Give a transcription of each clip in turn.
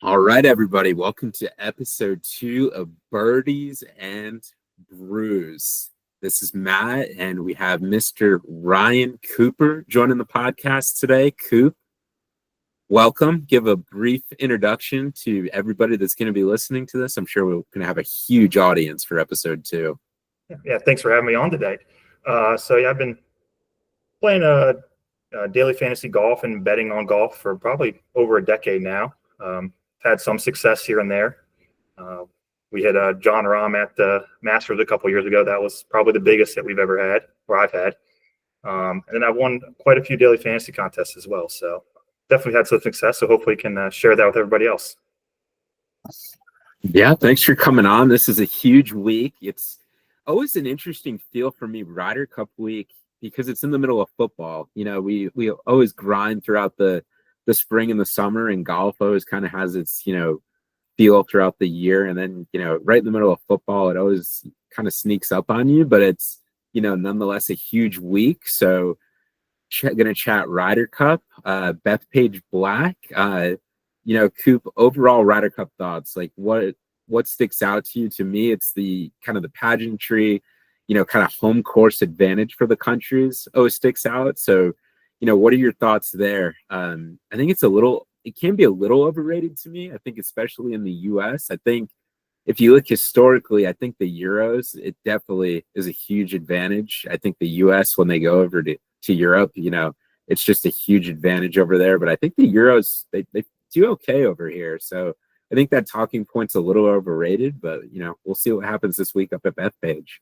All right, everybody. Welcome to episode 2 of Birdies and Brews. This is Matt, and we have Mr. Ryan Cooper joining the podcast today. Coop, welcome. Give a brief introduction to everybody that's going to be listening to this. I'm sure we're going to have a huge audience for episode 2. Yeah, thanks for having me on today. I've been playing daily fantasy golf and betting on golf for probably over a decade now. Had some success here and there. We had John Rahm at the Masters a couple years ago. That was probably the biggest that we've ever had, or I've had. And then I've won quite a few daily fantasy contests as well. So definitely had some success. So hopefully can share that with everybody else. Yeah, thanks for coming on. This is a huge week. It's always an interesting feel for me, Ryder Cup week, because it's in the middle of football. You know, we always grind throughout the spring and the summer, and golf always kind of has its, feel throughout the year. And then, right in the middle of football, it always kind of sneaks up on you, but it's, nonetheless a huge week. So going to chat Ryder Cup, Bethpage Black, Coop, overall Ryder Cup thoughts, like what sticks out to you? To me, it's the kind of the pageantry, kind of home course advantage for the countries always sticks out. So, what are your thoughts there? I think it can be a little overrated to me. I think especially in the US. I think if you look historically, I think the Euros, it definitely is a huge advantage. I think the US, when they go over to Europe, it's just a huge advantage over there. But I think the Euros, they do okay over here. So I think that talking point's a little overrated, but we'll see what happens this week up at Bethpage.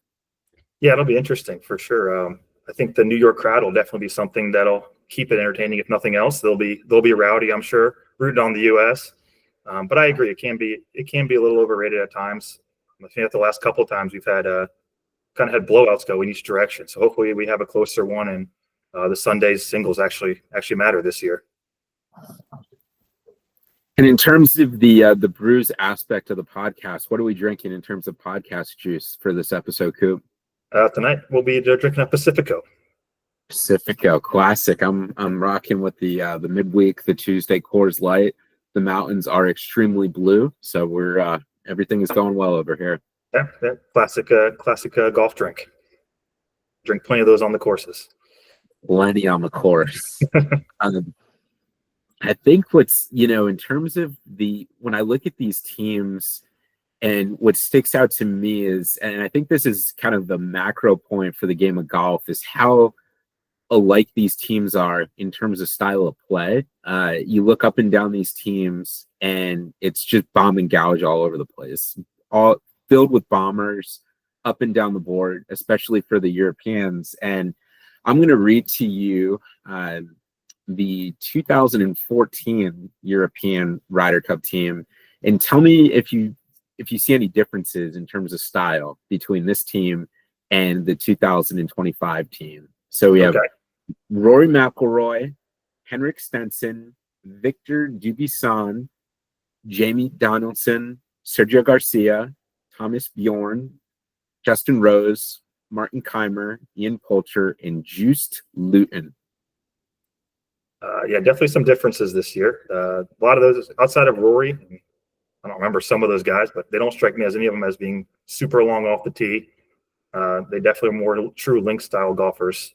Yeah, it'll be interesting for sure. I think the New York crowd will definitely be something that'll keep it entertaining. If nothing else, they'll be rowdy, I'm sure, rooting on the U.S. But I agree, it can be a little overrated at times. I think the last couple of times we've had kind of had blowouts go in each direction. So hopefully we have a closer one, and the Sunday's singles actually matter this year. And in terms of the brews aspect of the podcast, what are we drinking in terms of podcast juice for this episode, Coop? Tonight we'll be drinking a Pacifico. Pacifico, classic. I'm rocking with the midweek, the Tuesday Coors Light. The mountains are extremely blue, so we're everything is going well over here. Yeah, classic golf drink. Drink plenty of those on the courses. Plenty on the course. I think what's in terms of when I look at these teams. And what sticks out to me is, and I think this is kind of the macro point for the game of golf, is how alike these teams are in terms of style of play. You look up and down these teams, and it's just bomb and gouge all over the place, all filled with bombers up and down the board, especially for the Europeans. And I'm going to read to you the 2014 European Ryder Cup team, and tell me if you see any differences in terms of style between this team and the 2025 team. So we have Rory McIlroy, Henrik Stenson, Victor Dubuisson, Jamie Donaldson, Sergio Garcia, Thomas Bjorn, Justin Rose, Martin Keimer, Ian Poulter, and Joost Luiten. Definitely some differences this year. A lot of those outside of Rory. I don't remember some of those guys, but they don't strike me as any of them as being super long off the tee. They definitely are more true link style golfers.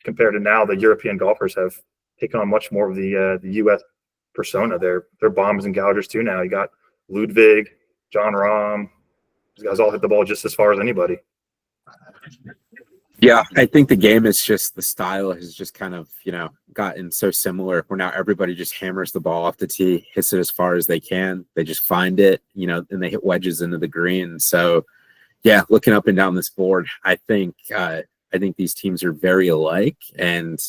Compared to now, the European golfers have taken on much more of the U.S. persona. They're bombs and gougers too now. You got Ludwig, John Rahm. These guys all hit the ball just as far as anybody. Yeah, I think the game is just, the style has just kind of, gotten so similar where now everybody just hammers the ball off the tee, hits it as far as they can. They just find it, and they hit wedges into the green. So, yeah, looking up and down this board, I think these teams are very alike. And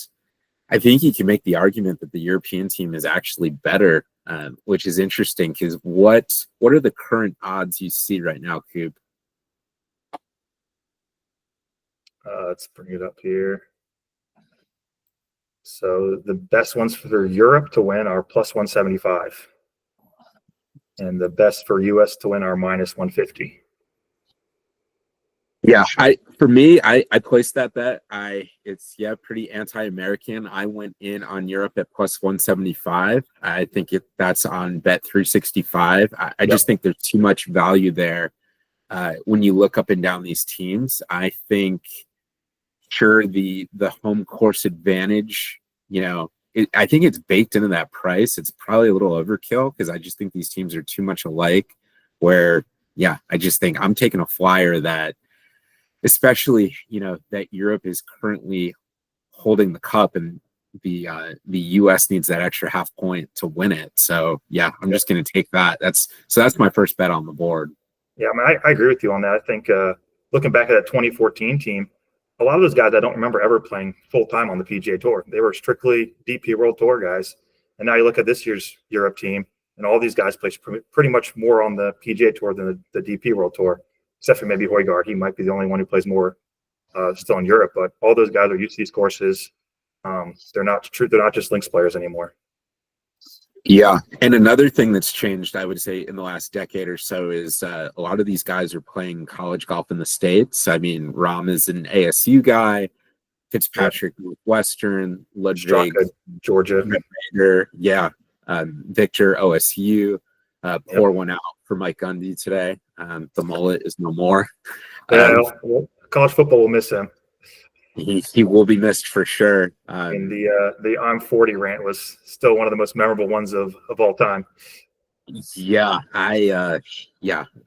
I think you can make the argument that the European team is actually better, which is interesting because what are the current odds you see right now, Coop? Let's bring it up here. So the best ones for Europe to win are plus 175. And the best for US to win are minus 150. Yeah, for me, I placed that bet. It's pretty anti-American. I went in on Europe at plus 175. I think that's on bet 365. I Yep. just think there's too much value there. When you look up and down these teams, I think sure the home course advantage, I think it's baked into that price. It's probably a little overkill because I just think these teams are too much alike. Where I just think I'm taking a flyer that, especially that Europe is currently holding the cup and the US needs that extra half point to win it. So I'm just going to take that. That's my first bet on the board. Yeah, I mean, I agree with you on that. I think looking back at that 2014 team, a lot of those guys I don't remember ever playing full time on the PGA Tour. They were strictly DP World Tour guys. And now you look at this year's Europe team, and all these guys play pretty much more on the PGA Tour than the DP World Tour, except for maybe Højgaard. He might be the only one who plays more still in Europe. But all those guys are used to these courses. They're not true. They're not just links players anymore. Yeah. And another thing that's changed, I would say, in the last decade or so is a lot of these guys are playing college golf in the States. I mean, Rahm is an ASU guy, Fitzpatrick, Northwestern, Ludwig, Straka, Georgia. Ryder, Victor, OSU. Pour one out for Mike Gundy today. The mullet is no more. Well, college football will miss him. He will be missed for sure. And the I'm 40 rant was still one of the most memorable ones of all time. Yeah,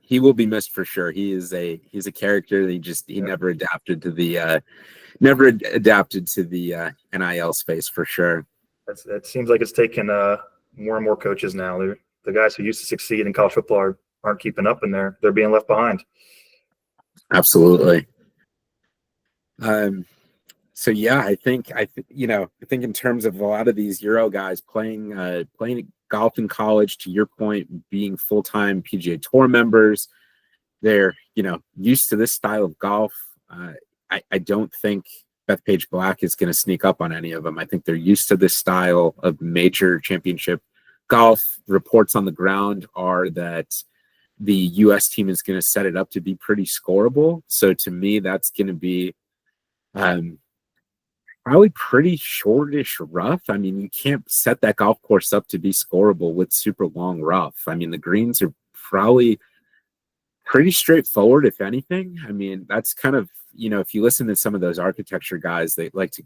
he will be missed for sure. He's a character. He never adapted to the NIL space for sure. It seems like it's taken more and more coaches now. The guys who used to succeed in college football aren't keeping up, and they're being left behind. Absolutely. So I think in terms of a lot of these Euro guys playing golf in college, to your point, being full-time PGA Tour members, they're used to this style of golf. I don't think Bethpage Black is going to sneak up on any of them. I think they're used to this style of major championship golf. Reports on the ground are that the U.S. team is going to set it up to be pretty scoreable. So to me, that's going to be probably pretty shortish rough. I mean, you can't set that golf course up to be scoreable with super long rough. I mean, the greens are probably pretty straightforward, if anything. I mean, that's kind of, if you listen to some of those architecture guys, they like to,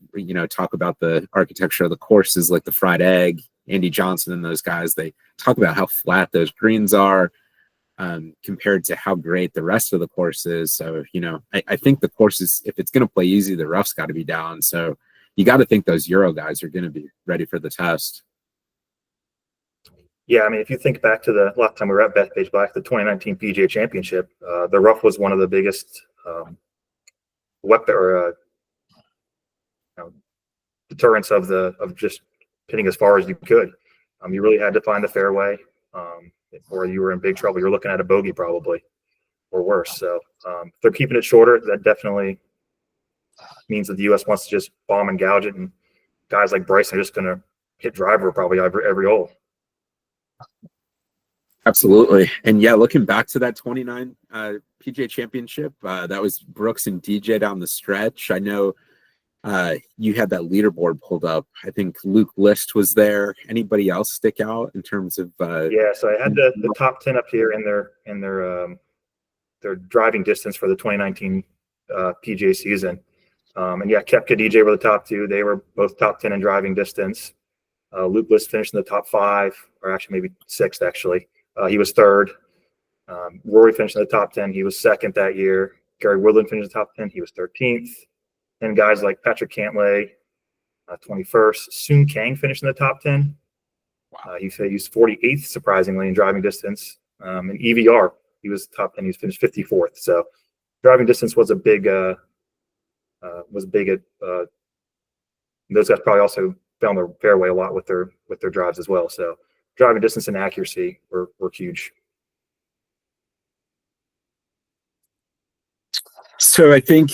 talk about the architecture of the courses, like the Fried Egg, Andy Johnson and those guys. They talk about how flat those greens are compared to how great the rest of the course is. So, I think the course is, if it's going to play easy, the rough's got to be down. So you got to think those Euro guys are going to be ready for the test. Yeah, I mean, if you think back to the last time we were at Bethpage Black, the 2019 PGA Championship, the rough was one of the biggest weapon or deterrents of just hitting as far as you could. You really had to find the fairway, or you were in big trouble. You're looking at a bogey probably, or worse. So if they're keeping it shorter, that definitely means that the U.S. wants to just bomb and gouge it, and guys like Bryson are just going to hit driver probably every hole. Absolutely. And looking back to that 29 PGA Championship, that was Brooks and DJ down the stretch. I know you had that leaderboard pulled up. I think Luke List was there. Anybody else stick out in terms of? So I had the top 10 up here in their driving distance for the 2019 PGA season. And Koepka, DJ were the top two. They were both top 10 in driving distance. Luke List finished in the top 5, or actually maybe 6th. Actually, he was 3rd. Rory finished in the top 10. He was 2nd that year. Gary Woodland finished in the top 10. He was 13th. And guys like Patrick Cantlay, 21st. Soon Kang finished in the top 10. Wow. He was 48th, surprisingly, in driving distance. And EVR, he was top 10. He finished 54th. So driving distance was a big. Those guys probably also found the fairway a lot with their drives as well. So driving distance and accuracy were huge. So I think,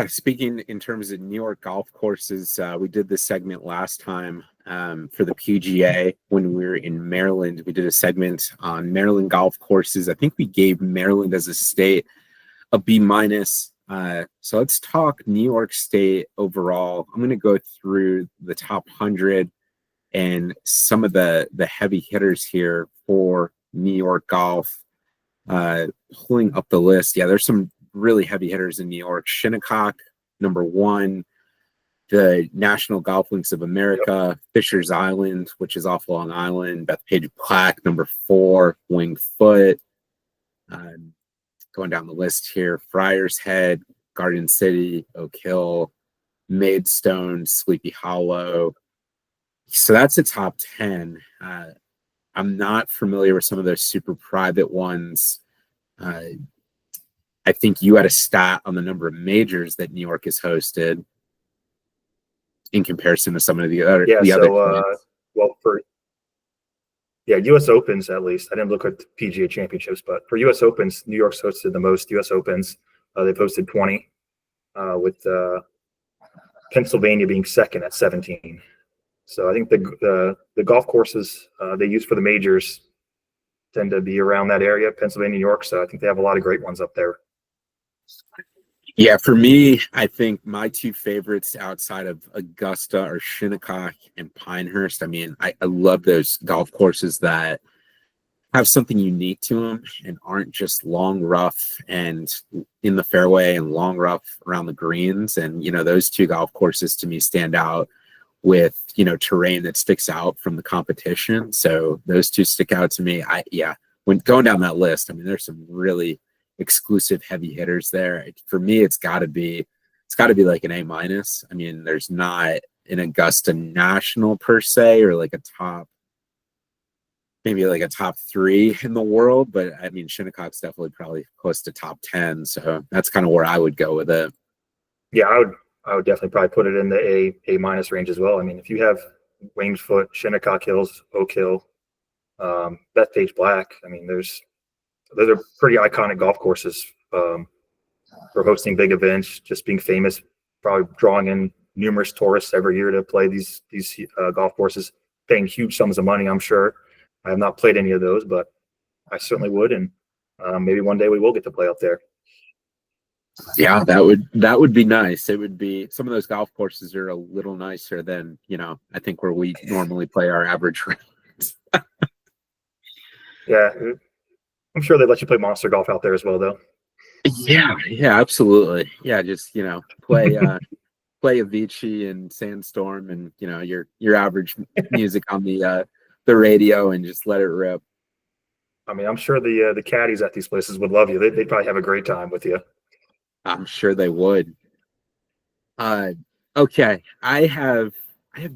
speaking in terms of New York golf courses, we did this segment last time for the PGA when we were in Maryland. We did a segment on Maryland golf courses. I think we gave Maryland as a state a B-. So let's talk New York State overall. I'm going to go through the top 100 and some of the heavy hitters here for New York golf. Pulling up the list, yeah, there's some really heavy hitters in New York. Shinnecock, number one. The National Golf Links of America, Yep. Fisher's Island, which is off Long Island. Bethpage Black, number four. Winged Foot. Going down the list here, Friar's Head, Garden City, Oak Hill, Maidstone, Sleepy Hollow. So that's a top 10. I'm not familiar with some of those super private ones. I think you had a stat on the number of majors that New York has hosted in comparison to some of the other well, for U.S. Opens at least. I didn't look at the PGA Championships, but for U.S. Opens, New York's hosted the most U.S. Opens. They've hosted 20, with Pennsylvania being second at 17. So I think the golf courses they use for the majors tend to be around that area, Pennsylvania, New York. So I think they have a lot of great ones up there. Yeah, for me, I think my two favorites outside of Augusta are Shinnecock and Pinehurst. I mean, I love those golf courses that have something unique to them and aren't just long rough and in the fairway and long rough around the greens. And, those two golf courses to me stand out with, terrain that sticks out from the competition. So those two stick out to me. When going down that list, I mean, there's some really exclusive heavy hitters there. For me, it's got to be like an A minus. I mean, there's not an Augusta National per se, or like maybe like a top 3 in the world, but I mean, Shinnecock's definitely probably close to top 10. So that's kind of where I would go with it. Yeah, I would definitely probably put it in the A minus range as well. I mean, if you have Winged Foot, Shinnecock Hills, Oak Hill, Bethpage Black, I mean, those are pretty iconic golf courses for hosting big events, just being famous, probably drawing in numerous tourists every year to play these golf courses, paying huge sums of money, I'm sure. I have not played any of those, but I certainly would, and maybe one day we will get to play up there. Yeah, that would be nice. It would be, some of those golf courses are a little nicer than, I think where we normally play our average rounds. Yeah, I'm sure they let you play monster golf out there as well, though. Yeah, absolutely. Yeah, just play Avicii and Sandstorm and your average music on the radio and just let it rip. I mean, I'm sure the caddies at these places would love you. They'd probably have a great time with you. I'm sure they would. Okay, I have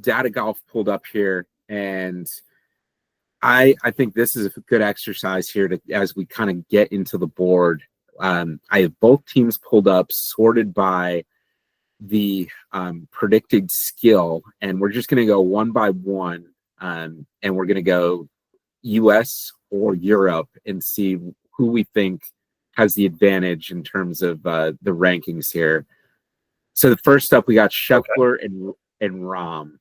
data golf pulled up here, and I think this is a good exercise here as we kind of get into the board. I have both teams pulled up, sorted by the predicted skill, and we're just going to go one by one, and we're going to go US or Europe and see who we think has the advantage in terms of the rankings here. So the first up, we got Scheffler and Rahm.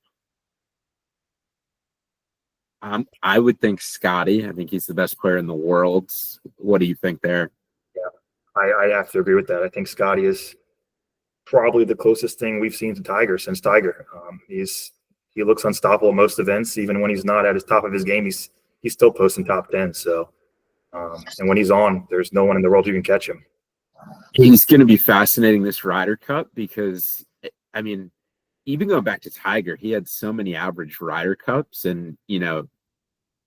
I would think Scotty. I think he's the best player in the world. What do you think there? Yeah, I have to agree with that. I think Scotty is probably the closest thing we've seen to Tiger since Tiger. He looks unstoppable at most events. Even when he's not at his top of his game, he's still posting top 10. So, and when he's on, there's no one in the world who can catch him. He's going to be fascinating this Ryder Cup because, I mean, even going back to Tiger, he had so many average Ryder Cups, and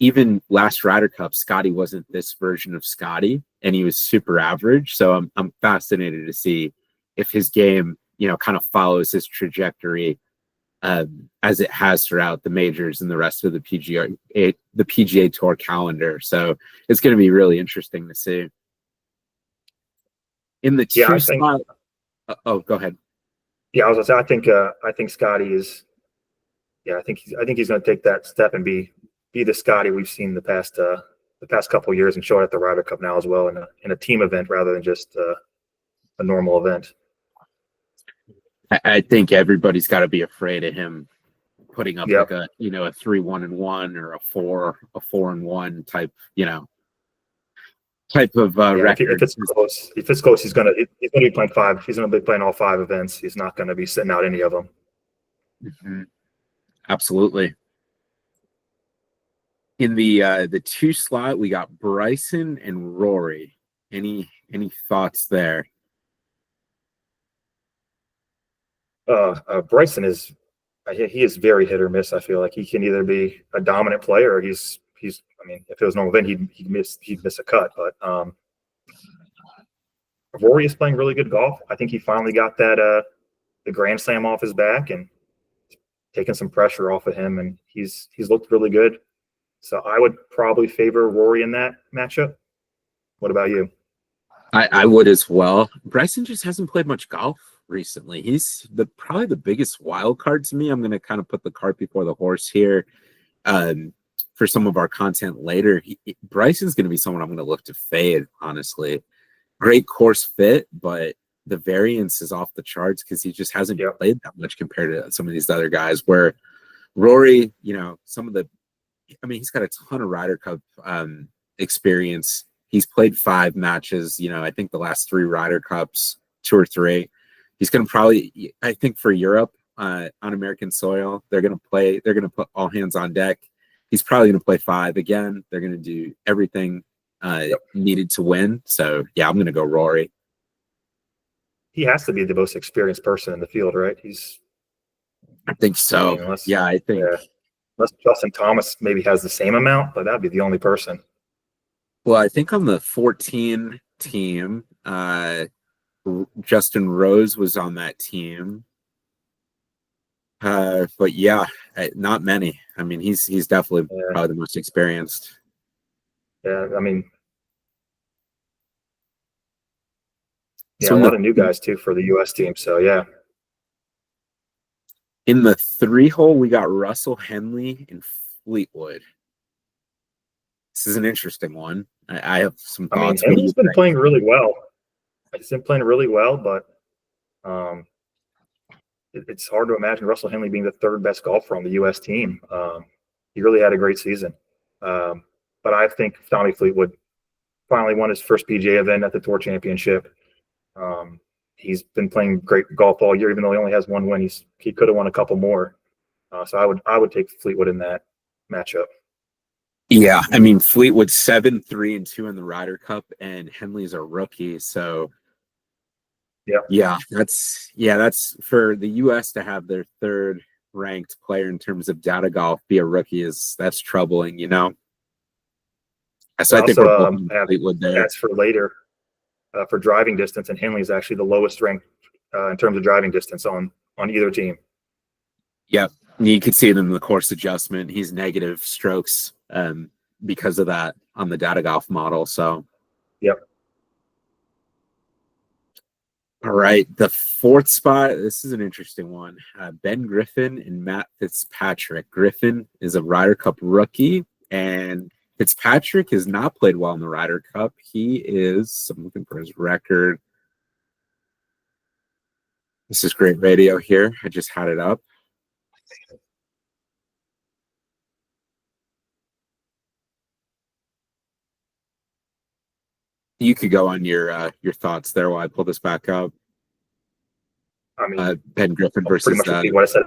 even last Ryder Cup, Scotty wasn't this version of Scotty, and he was super average. So I'm fascinated to see if his game, kind of follows his trajectory as it has throughout the majors and the rest of the PGA Tour calendar. So it's going to be really interesting to see. In the two spot. Oh, go ahead. Yeah, I was gonna say, I think Scotty is. Yeah, I think he's going to take that step and be the Scotty we've seen the past couple of years, and show it at the Ryder Cup now as well, in a team event rather than just a normal event. I think everybody's got to be afraid of him putting up like a 3-1-1 or a 4-1 type, type of Yeah, if record. it's close, he's gonna be playing five. He's gonna be playing all five events. He's not gonna be sitting out any of them. Mhm. Absolutely. In the two slot, we got Bryson and Rory. Any thoughts there? Bryson is he is very hit or miss. I feel like he can either be a dominant player or he's. I mean, if it was normal event, he'd miss a cut. But Rory is playing really good golf. I think he finally got that the Grand Slam off his back and taking some pressure off of him, and he's looked really good. So I would probably favor Rory in that matchup. What about you? I would as well. Bryson just hasn't played much golf recently. He's probably the biggest wild card to me. I'm going to kind of put the cart before the horse here. For some of our content later, Bryson's going to be someone I'm going to look to fade, honestly. Great course fit, but the variance is off the charts because he just hasn't played that much compared to some of these other guys. Where Rory, he's got a ton of Ryder Cup experience. He's played 5 matches, I think the last 3 Ryder Cups, 2 or 3. He's going to probably, I think for Europe on American soil, they're going to put all hands on deck. He's probably going to play 5 again. They're going to do everything needed to win. So, yeah, I'm going to go Rory. He has to be the most experienced person in the field, right? I think so. I think. Yeah. Unless Justin Thomas maybe has the same amount, but that'd be the only person. Well, I think on the 14 team, Justin Rose was on that team. But yeah, not many. I mean, he's definitely probably the most experienced. Yeah, I mean, so a lot of new guys too for the U.S. team. So yeah. In the 3-hole, we got Russell Henley and Fleetwood. This is an interesting one. I have some thoughts. I mean, Henley's been playing really well. He's been playing really well, but it's hard to imagine Russell Henley being the 3rd best golfer on the U.S. team. He really had a great season. But I think Tommy Fleetwood finally won his first PGA event at the Tour Championship. He's been playing great golf all year, even though he only has 1 win. He could have won a couple more. So I would take Fleetwood in that matchup. Yeah, I mean Fleetwood 7-3-2 in the Ryder Cup, and Henley's a rookie. So that's for the U.S. to have their 3rd ranked player in terms of data golf be a rookie that's troubling, So I think we're have Fleetwood there. That's for later for driving distance, and Henley is actually the lowest ranked in terms of driving distance on either team. Yep, you can see it in the course adjustment. He's negative strokes because of that on the data golf model. So, yep. All right, the 4th spot. This is an interesting one. Ben Griffin and Matt Fitzpatrick. Griffin is a Ryder Cup rookie, and Fitzpatrick has not played well in the Ryder Cup. I'm looking for his record. This is great radio here. I just had it up. You could go on your thoughts there while I pull this back up. I mean, Ben Griffin versus pretty much repeat what I said.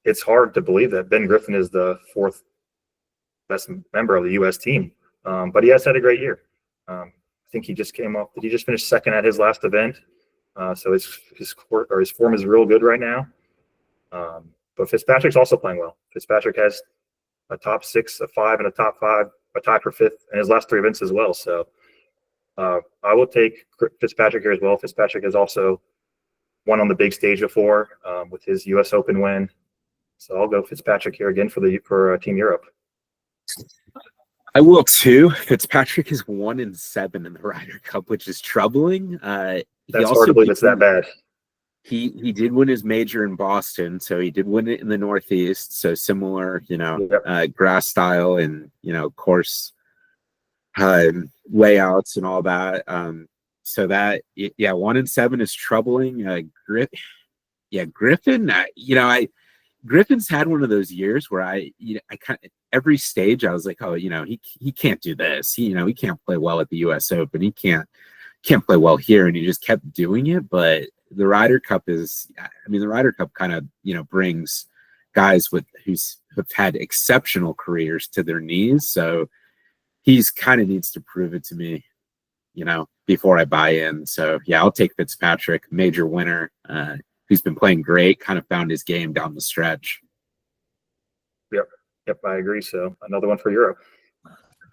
It's hard to believe that Ben Griffin is the 4th best member of the U.S. team, but he has had a great year. I think he just finished 2nd at his last event, so his form is real good right now. But Fitzpatrick's also playing well. Fitzpatrick has a top 6, a 5, and a top 5, a tie for 5th in his last 3 events as well. So I will take Fitzpatrick here as well. Fitzpatrick has also won on the big stage before with his U.S. Open win. So I'll go Fitzpatrick here again for Team Europe. I will too. Fitzpatrick is 1-7 in the Ryder Cup, which is troubling. That's hard to believe it's that bad. He did win his major in Boston, so he did win it in the Northeast. So similar, grass style and course layouts and all that. So that 1-7 is troubling. Griffin. Griffin's had one of those years where every stage I was like, oh, he can't do this. He can't play well at the U.S. Open. He can't play well here, and he just kept doing it. But the Ryder Cup the Ryder Cup kind of brings guys who've had exceptional careers to their knees. So he's kind of needs to prove it to me, before I buy in. So yeah, I'll take Fitzpatrick, major winner, who's been playing great, kind of found his game down the stretch. Yep, I agree. So another one for Europe.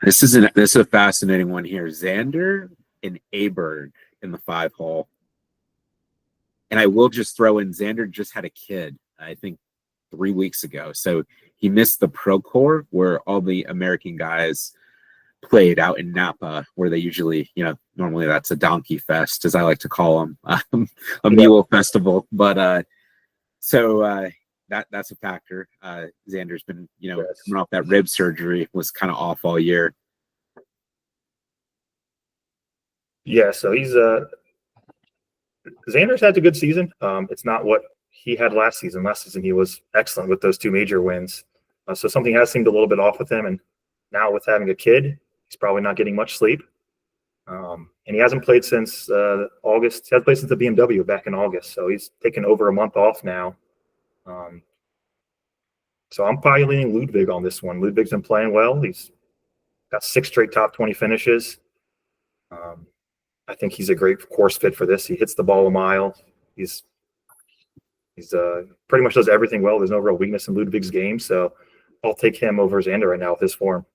This is a fascinating one here. Xander and Aberg in the 5-hole. And I will just throw in, Xander just had a kid, I think 3 weeks ago. So he missed the Pro Tour where all the American guys played out in Napa, where they usually, normally that's a donkey fest, as I like to call them, a mule festival. But that's a factor. Xander's been, coming off that rib surgery, was kind of off all year. Yeah, so Xander's had a good season. It's not what he had last season. Last season he was excellent with those 2 major wins. So something has seemed a little bit off with him, and now with having a kid, he's probably not getting much sleep. And he hasn't played since August. He hasn't played since the BMW back in August, so he's taken over a month off now. So I'm probably leaning Ludwig on this one. Ludwig's been playing well. He's got 6 straight top 20 finishes. I think he's a great course fit for this. He hits the ball a mile. He's pretty much does everything well. There's no real weakness in Ludwig's game, so I'll take him over Xander right now with his form.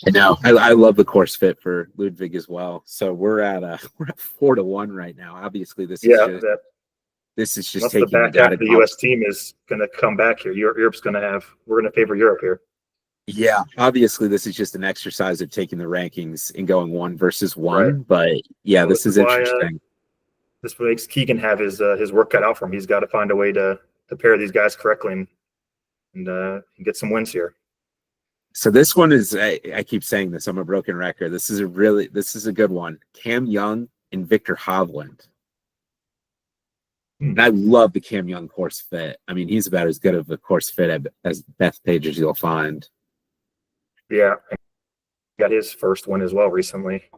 I know. I love the course fit for Ludwig as well. So we're at 4-1 right now. Obviously, this is just taking the back half of the U.S. team is going to come back here. Europe's going to we're going to favor Europe here. Yeah, obviously this is just an exercise of taking the rankings and going 1 versus 1. Right. But yeah, so this is interesting. This makes Keegan have his work cut out for him. He's got to find a way to pair these guys correctly and get some wins here. So this one is, I keep saying this, I'm a broken record. This is a good one. Cam Young and Victor Hovland. And I love the Cam Young course fit. I mean, he's about as good of a course fit as Bethpage as you'll find. Yeah, got his first win as well recently.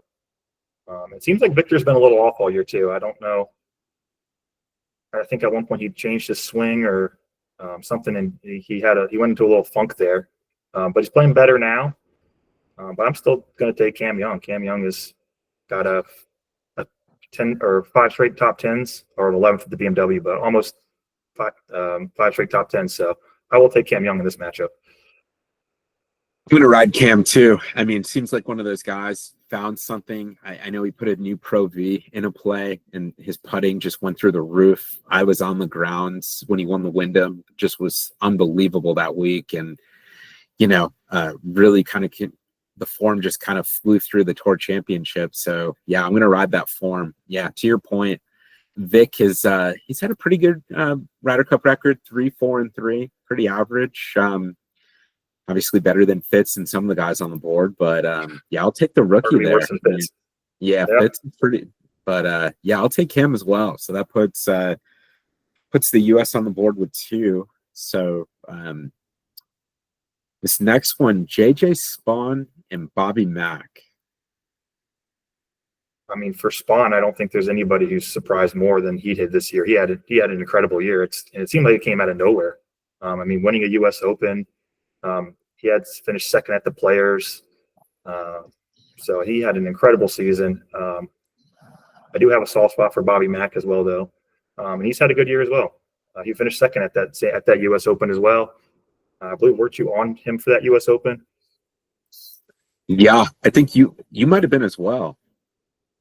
It seems like Victor's been a little off all year too. I don't know. I think at one point he changed his swing or something, and he went into a little funk there. But he's playing better now. But I'm still going to take Cam Young. Cam Young has got a 10 or 5 straight top 10s, or 11th at the BMW, but almost 5 straight top 10s. So I will take Cam Young in this matchup. I'm going to ride Cam too. I mean, it seems like one of those guys found something. I know he put a new Pro V in a play, and his putting just went through the roof. I was on the grounds when he won the Wyndham. Just was unbelievable that week. And, really kind of the form just kind of flew through the Tour Championship. So, yeah, I'm going to ride that form. Yeah, to your point, Vic he's had a pretty good Ryder Cup record, 3-4-3, pretty average. Obviously better than Fitz and some of the guys on the board, but yeah, I'll take the rookie there. Fitz is pretty, but yeah, I'll take him as well. So that puts the U.S. on the board with 2. So this next one, JJ Spawn and Bobby Mack. I mean, for Spawn, I don't think there's anybody who's surprised more than he did this year. He had an incredible year. It seemed like it came out of nowhere. I mean, winning a U.S. Open. He had finished second at the Players. So he had an incredible season. I do have a soft spot for Bobby Mack as well, though. And he's had a good year as well. He finished second at that U.S. Open as well. I believe, weren't you on him for that U.S. Open? Yeah, I think you might have been as well.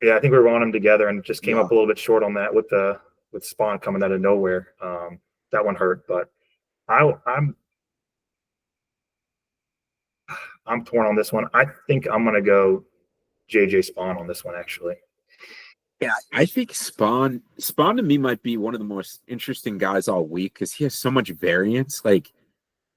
Yeah, I think we were on him together, and just came up a little bit short on that with Spawn coming out of nowhere. That one hurt, but I'm torn on this one. I think I'm going to go JJ Spawn on this one, actually. Yeah, I think Spawn to me might be one of the most interesting guys all week because he has so much variance. Like,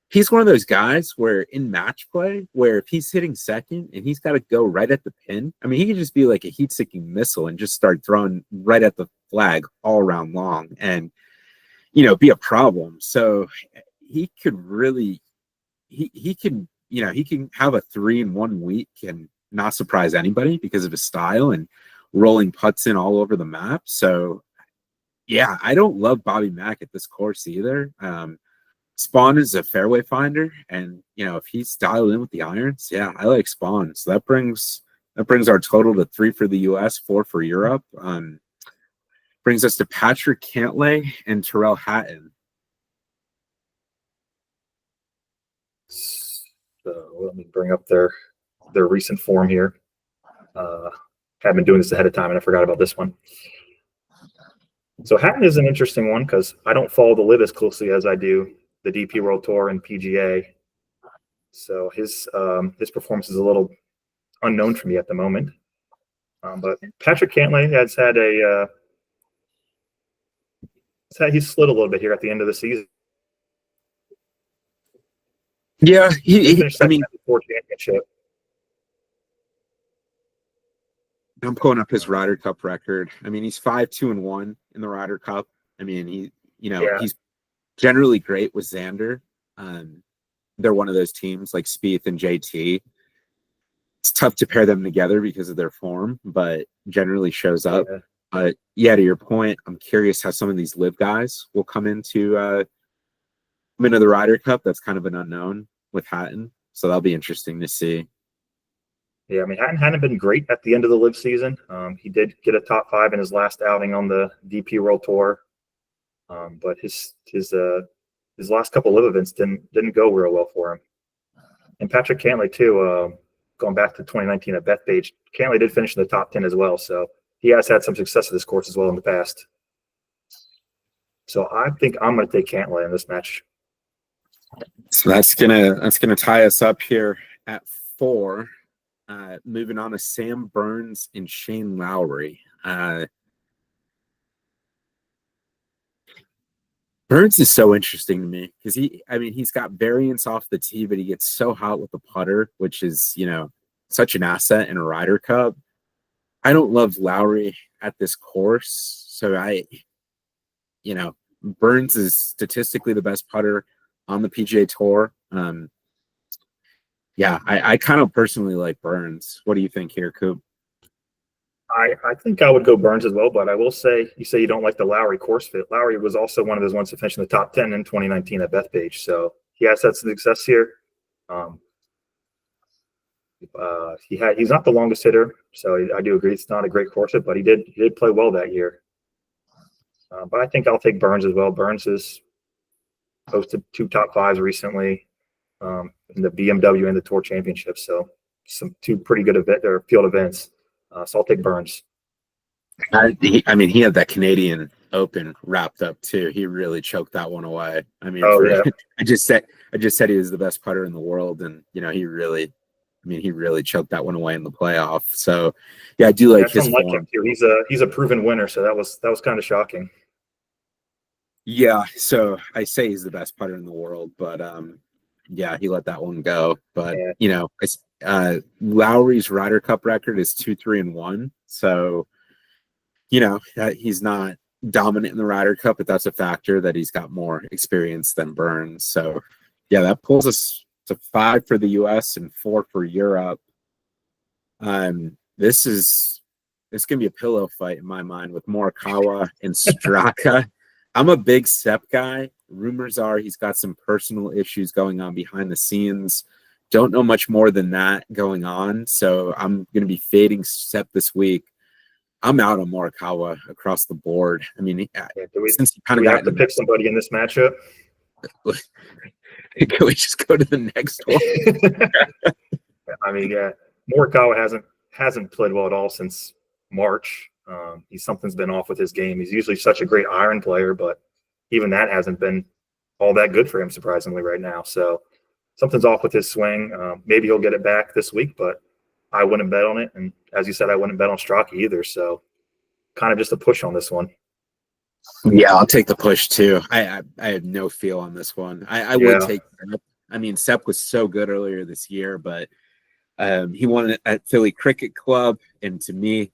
he's one of those guys where in match play, where if he's hitting second and he's got to go right at the pin, I mean, he could just be like a heat-seeking missile and just start throwing right at the flag all around long and, be a problem. So he could really, he can he can have a 3 in 1 week and not surprise anybody because of his style and rolling putts in all over the map. So, yeah, I don't love Bobby Mack at this course either. Spawn is a fairway finder, and if he's dialed in with the irons, yeah, I like Spawn. So that brings our total to 3 for the U.S., 4 for Europe. Brings us to Patrick Cantlay and Tyrrell Hatton. So let me bring up their recent form here. Have been doing this ahead of time, and I forgot about this one. So Hatton is an interesting one because I don't follow the LIV as closely as I do the DP World Tour and PGA. So his performance is a little unknown for me at the moment. But Patrick Cantlay has had he's slid a little bit here at the end of the season. Yeah, he finished second at the Tour Championship. I'm pulling up his Ryder Cup record. I mean, he's 5-2-1 in the Ryder Cup. I mean, he's generally great with Xander. They're one of those teams like Spieth and JT. It's tough to pair them together because of their form, but generally shows up. Yeah. But yeah, to your point, I'm curious how some of these LIV guys will come into the Ryder Cup. That's kind of an unknown with Hatton, so that'll be interesting to see. Yeah, I mean, Hatton hadn't been great at the end of the LIV season. He did get a top 5 in his last outing on the DP World Tour, but his last couple LIV events didn't go real well for him. And Patrick Cantlay too. Going back to 2019 at Bethpage, Cantlay did finish in the top 10 as well. So he has had some success at this course as well in the past. So I think I'm going to take Cantlay in this match. So that's gonna tie us up here at 4. Moving on to Sam Burns and Shane Lowry. Burns is so interesting to me because he's got variance off the tee, but he gets so hot with the putter, which is, such an asset in a Ryder Cup. I don't love Lowry at this course. So Burns is statistically the best putter on the PGA Tour. I kind of personally like Burns. What do you think here, Coop? I think I would go Burns as well, but I will say, you say you don't like the Lowry course fit. Lowry was also one of those ones to finish in the top 10 in 2019 at Bethpage. So he has had some success here. He's not the longest hitter, so I do agree it's not a great course fit, but he did play well that year. But I think I'll take Burns as well. Burns has hosted 2 top 5s recently in the BMW and the Tour Championship. So 2 pretty good field events. So I'll take Burns. He had that Canadian Open wrapped up too. He really choked that one away. I mean, I just said he was the best putter in the world, and he really choked that one away in the playoff. So yeah, I do like his form. Him too. He's a proven winner, so that was kind of shocking. Yeah, so I say he's the best putter in the world, but he let that one go. But Lowry's Ryder Cup record is 2-3-1. So he's not dominant in the Ryder Cup, but that's a factor that he's got more experience than Burns. So yeah, that pulls us to 5 for the US and 4 for Europe. This is gonna be a pillow fight in my mind with Morikawa and Straka. I'm a big Sepp guy. Rumors are he's got some personal issues going on behind the scenes. Don't know much more than that going on. So I'm going to be fading Sepp this week. I'm out on Morikawa across the board. I mean, since he kind of got to pick somebody in this matchup, can we just go to the next one? I mean, Morikawa hasn't played well at all since March. Something's been off with his game. He's usually such a great iron player, but even that hasn't been all that good for him, surprisingly, right now. So something's off with his swing. Maybe he'll get it back this week, but I wouldn't bet on it. And as you said, I wouldn't bet on Straka either. So kind of just a push on this one. Yeah, I'll take the push too. I have no feel on this one. I would take Sepp. I mean, Sepp was so good earlier this year, but he won it at Philly Cricket Club. And to me,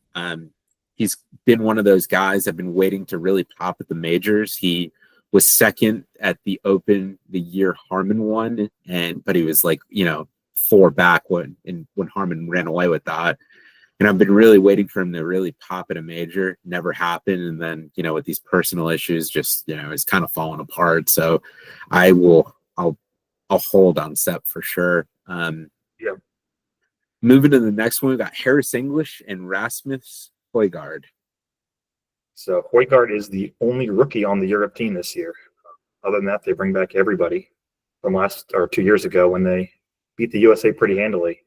he's been one of those guys that have been waiting to really pop at the majors. He was second at the Open the year Harmon won, but he was like, four back when Harmon ran away with that. And I've been really waiting for him to really pop at a major. Never happened. And then, with these personal issues, just, it's kind of falling apart. So I'll hold on Sepp for sure. Yeah. Moving to the next one, we got Harris English and Rasmus Højgaard. So Højgaard is the only rookie on the Europe team this year. Other than that, they bring back everybody from 2 years ago when they beat the USA pretty handily.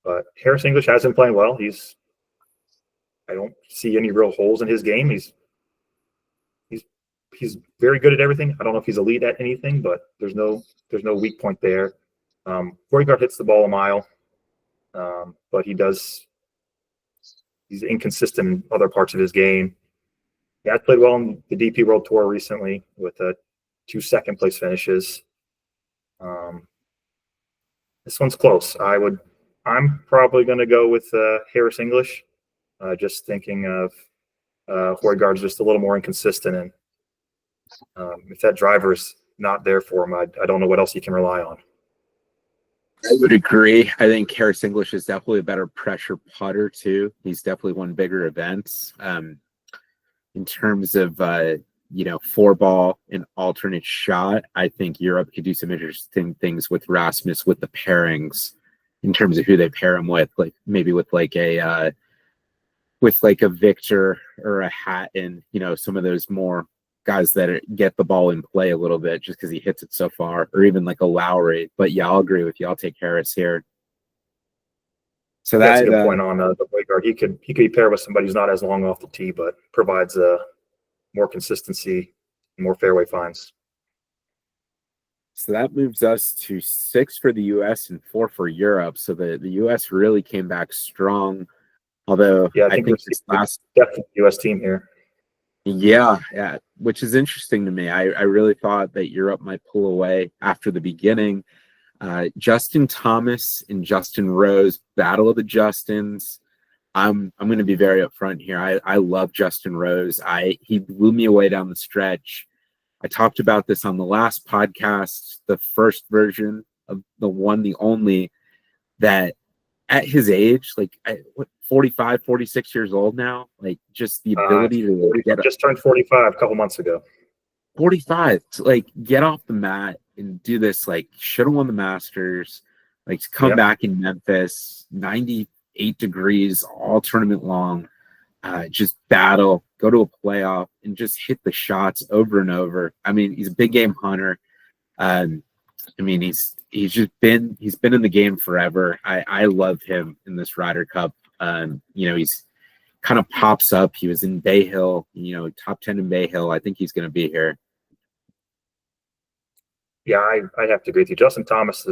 But Harris English has been playing well. I don't see any real holes in his game. He's very good at everything. I don't know if he's elite at anything, but there's no weak point there. Højgaard hits the ball a mile, but he's inconsistent in other parts of his game. Yeah, I played well on the DP World Tour recently with 2 second-place finishes. This one's close. I'm probably going to go with Harris English. Just thinking of Højgaard's just a little more inconsistent, and if that driver's not there for him, I don't know what else he can rely on. I would agree. I think Harris English is definitely a better pressure putter too. He's definitely won bigger events. In terms of four ball and alternate shot, I think Europe could do some interesting things with Rasmus with the pairings in terms of who they pair him with, like maybe with a Victor or a Hatton, some of those more guys that get the ball in play a little bit just because he hits it so far, or even like a Lowry. But yeah, I'll agree with you. I'll take Harris here. So that's a good point on the Højgaard. He could be paired with somebody who's not as long off the tee, but provides more consistency, more fairway finds. So that moves us to 6 for the U.S. and 4 for Europe. So the U.S. really came back strong. Although I think this last definitely the U.S. team here. Yeah, which is interesting to me. I really thought that Europe might pull away after the beginning. Justin Thomas and Justin Rose, battle of the Justins. I'm going to be very upfront here. I love Justin Rose. He blew me away down the stretch. I talked about this on the last podcast, the first version of the one, the only, that at his age, 45, 46 years old now, just the ability to just turned 45 a couple months ago. 45 to get off the mat and do this, should have won the Masters, come back in Memphis, 98 degrees all tournament long, just battle, go to a playoff and just hit the shots over and over. I mean, he's a big game hunter. He's been in the game forever. I love him in this Ryder Cup. He's kind of pops up. He was in Bay Hill, top 10 in Bay Hill. I think he's going to be here. Yeah, I have to agree with you. Justin Thomas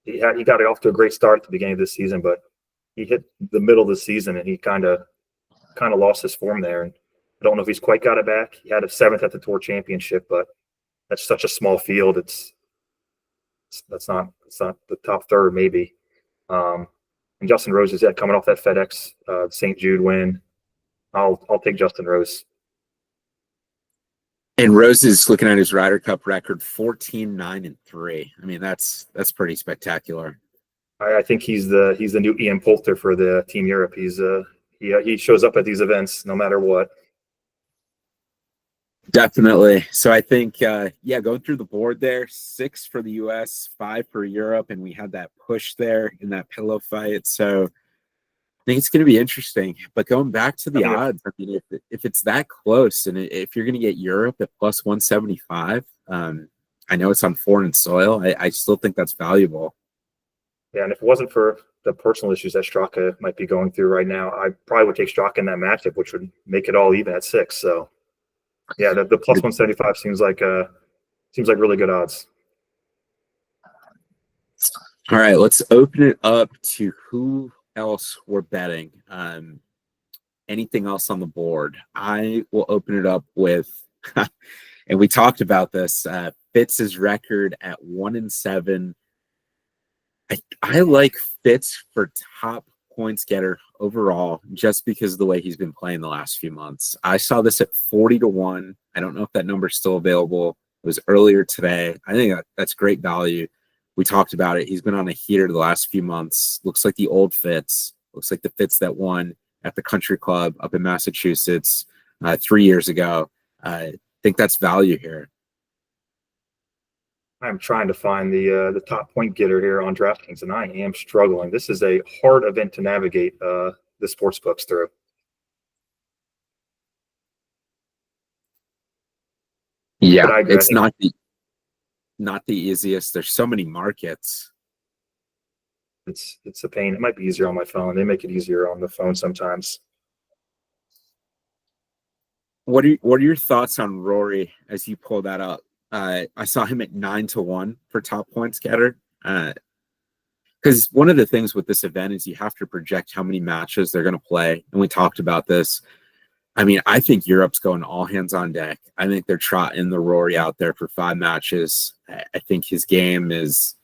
he got off to a great start at the beginning of this season, but he hit the middle of the season and he kind of lost his form there. And I don't know if he's quite got it back. He had a 7th at the Tour Championship, but that's such a small field. That's not the top third maybe. And Justin Rose is coming off that FedEx St. Jude win. I'll take Justin Rose. And Rose is looking at his Ryder Cup record, 14-9-3. I mean, that's pretty spectacular. I think he's the new Ian Poulter for the Team Europe. He shows up at these events no matter what. Definitely. So I think, going through the board there, 6 for the U.S., 5 for Europe, and we had that push there in that pillow fight. So I think it's going to be interesting. But going back to the odds, I mean, if it's that close, and if you're going to get Europe at plus 175, I know it's on foreign soil. I still think that's valuable. Yeah, and if it wasn't for the personal issues that Straka might be going through right now, I probably would take Straka in that matchup, which would make it all even at 6. So, yeah, the plus 175 seems like really good odds. All right, let's open it up to who else we're betting. Anything else on the board? I will open it up with, and we talked about this, Fitz's record at 1-7. I like Fitz for top points getter overall, just because of the way he's been playing the last few months. I saw this at 40-1. I don't know if that number's still available It was earlier today. I think that's great value. We talked about it. He's been on a heater the last few months. Looks like the old Fitz. Looks like the Fitz that won at the country club up in Massachusetts 3 years ago. I think that's value here. I'm trying to find the top point getter here on DraftKings, and I am struggling. This is a hard event to navigate the sports books through. Yeah, I it's not the easiest. There's so many markets. It's a pain. It might be easier on my phone. They make it easier on the phone sometimes. What are your thoughts on Rory as you pull that up? I saw him at 9-1 for top points getter. Because one of the things with this event is you have to project how many matches they're going to play, and we talked about this. I mean, I think Europe's going all hands on deck. I think they're trotting the Rory out there for 5 matches. I think his game is,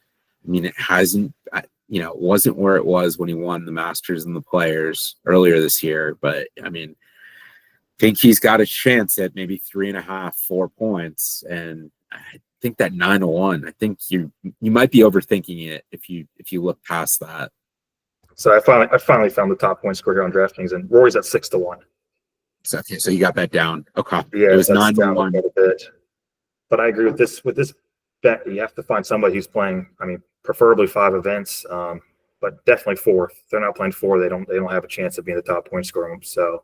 I mean, it hasn't, it wasn't where it was when he won the Masters and the Players earlier this year. But I mean, I think he's got a chance at maybe 3.5, 4 points. And I think that 9-1, I think you might be overthinking it if you look past that. So I finally found the top point scorer here on DraftKings, and Rory's at 6-1. So, okay, so you got that down. Okay. Yeah, It was that's 9-1. down a bit. But I agree with this bet. You have to find somebody who's playing, I mean, preferably 5 events, but definitely 4. If they're not playing 4, they don't have a chance of being the top point scorer. So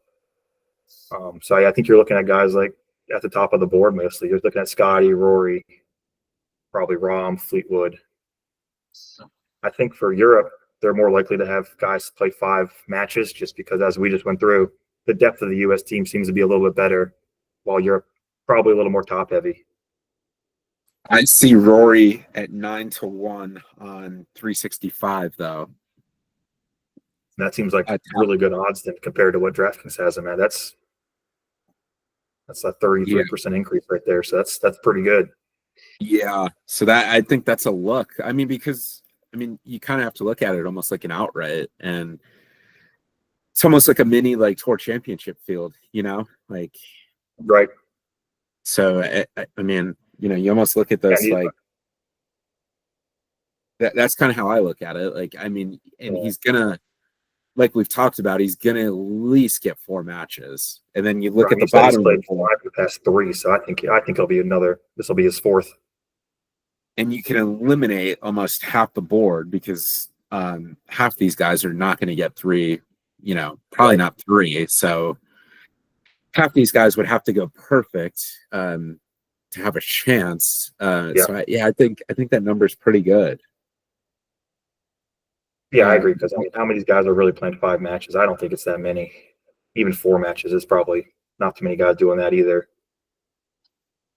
I think you're looking at guys like at the top of the board mostly. You're looking at Scotty, Rory, probably Rahm, Fleetwood. I think for Europe, they're more likely to have guys play 5 matches just because, as we just went through, the depth of the U.S. team seems to be a little bit better, while Europe probably a little more top heavy. I see Rory at 9-1 on 365 though. And that seems like really good odds then compared to what DraftKings has him at. That's a 33% increase right there. So that's pretty good. Yeah. So that, I think that's a look. I mean, because you kind of have to look at it almost like an outright, and it's almost like a mini like tour championship field, like right. So I mean, you almost look at this like that's kind of how I look at it. Like, I mean, and he's gonna, like we've talked about, he's gonna at least get 4 matches, and then you look at the bottom. He's played 5 the past 3, so I think it'll be this will be his 4th. And you can eliminate almost half the board because half these guys are not going to get 3, probably not 3. So half these guys would have to go perfect to have a chance. So I think that number is pretty good. Yeah, I agree, because I mean, how many guys are really playing 5 matches? I don't think it's that many. Even 4 matches is probably not too many guys doing that either.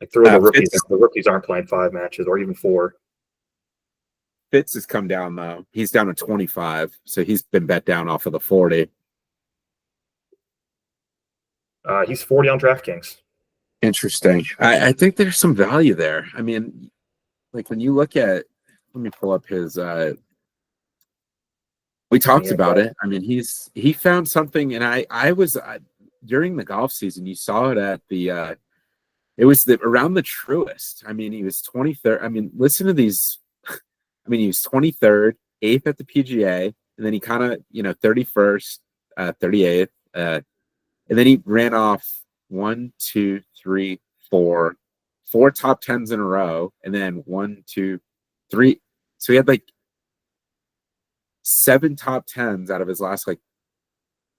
Like throw the rookies. The rookies aren't playing 5 matches or even 4. Fitz has come down though. He's down to 25, so he's been bet down off of the 40. He's 40 on DraftKings. Interesting. I think there's some value there. I mean, like when you look at, let me pull up his. We talked about it. I mean, he found something, and I was during the golf season. You saw it at the. It was around the Truist. I mean, he was 23rd. I mean, listen to these. I mean, he was 23rd, 8th at the PGA, and then he kind of, 31st, 38th, and then he ran off 1, 2, 3, 4 top 10s in a row, and then 1, 2, 3. So he had like 7 top 10s out of his last like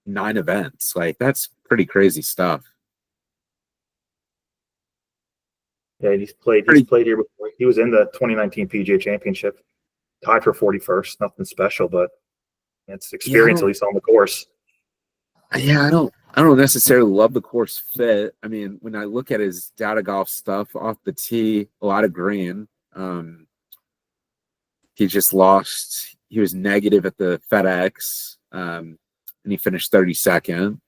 9 events. Like, that's pretty crazy stuff. Yeah, he's played here before. He was in the 2019 PGA Championship, tied for 41st. Nothing special, but it's experience, at least on the course. Yeah, I don't necessarily love the course fit. I mean, when I look at his data golf stuff off the tee, a lot of green. He just lost. He was negative at the FedEx, and he finished 32nd.